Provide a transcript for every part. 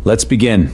Let's begin.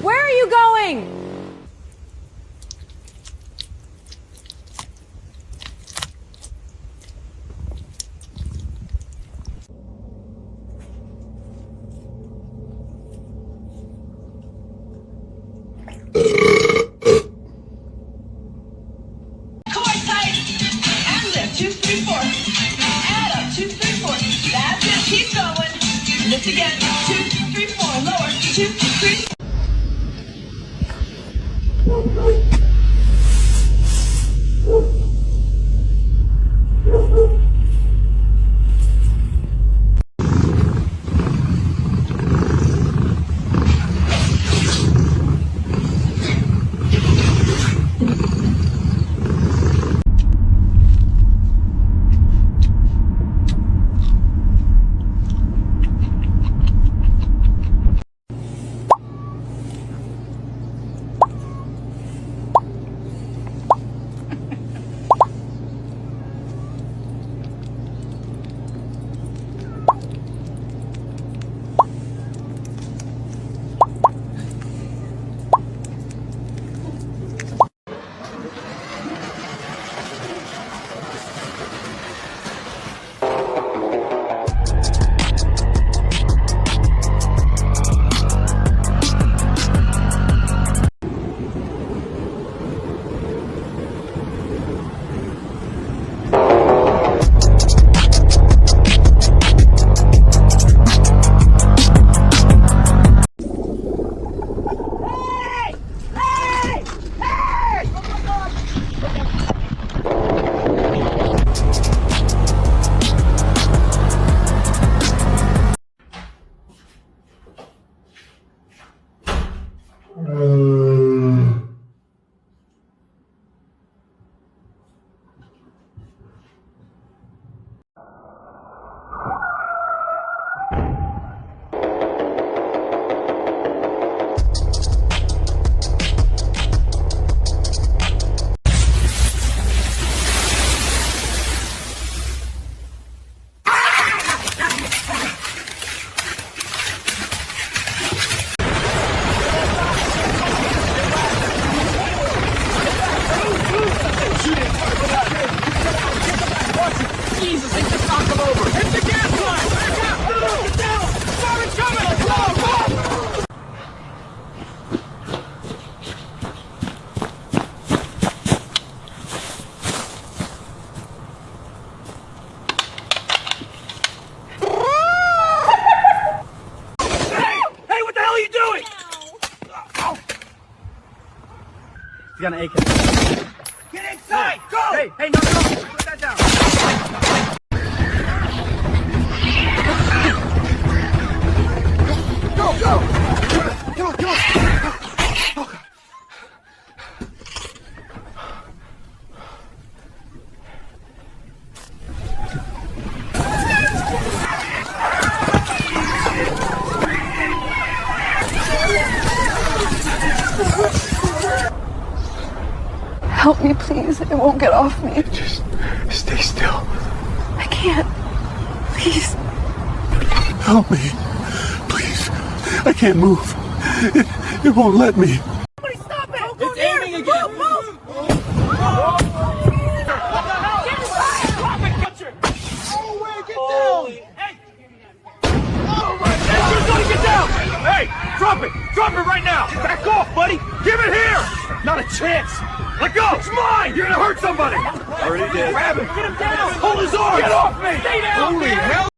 Where are you going? Core tight and lift. 2, 3, 4. Add up. 2, 3, 4. That's it. Keep going. Lift again. 2, 3, 4. Lower. 2, 3. got an AK. Get inside! Go! Hey, no, put that down. Go! Come on! Help me, please. It won't get off me. Just stay still. I can't. Please. Help me. Please. I can't move. It won't let me. Somebody stop it! It's aiming again. Move! Get inside! Drop it, Butcher! Oh, wait, get down! Hey! Oh my God! You're gonna get down! Hey! Drop it! Drop it right now! Back off, buddy! Give it here! Not a chance! Let go! It's mine! You're gonna hurt somebody! Already did. Grab him! Get him down! Hold his arm! Get off me! Stay down! Holy hell!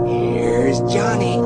Here's Johnny.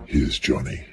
Here's Johnny.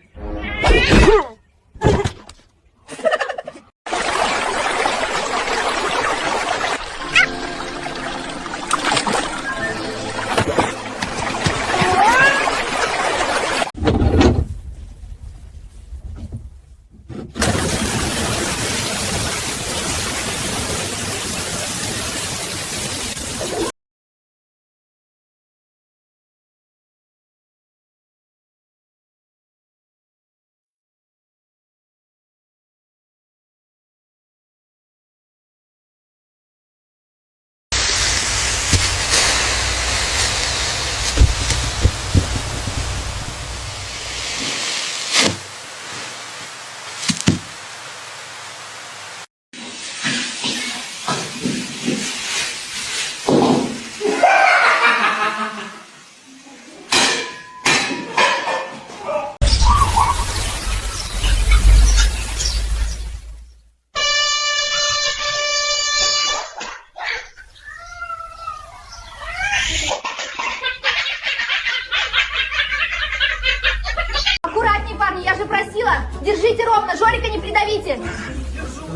Аккуратней, парни, я же просила. Держите ровно, Жорика не придавите.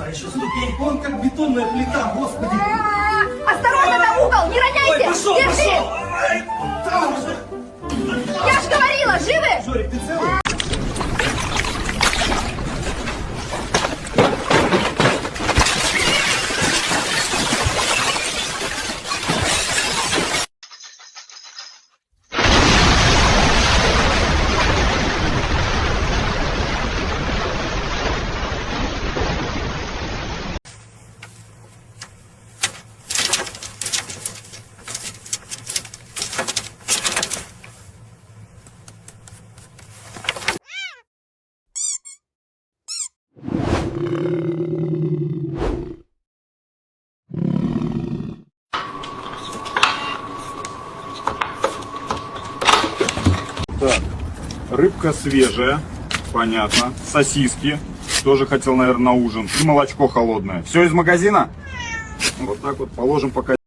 А еще ступенька, он как бетонная плита, господи. Осторожно, там угол, не роняйте. Ой, пошел, Держи. пошел. Ай, там уже. Жорик, ты целый? Так, рыбка свежая, понятно. Сосиски, тоже хотел, наверное, на ужин. И молочко холодное. Все из магазина? Вот так вот положим пока.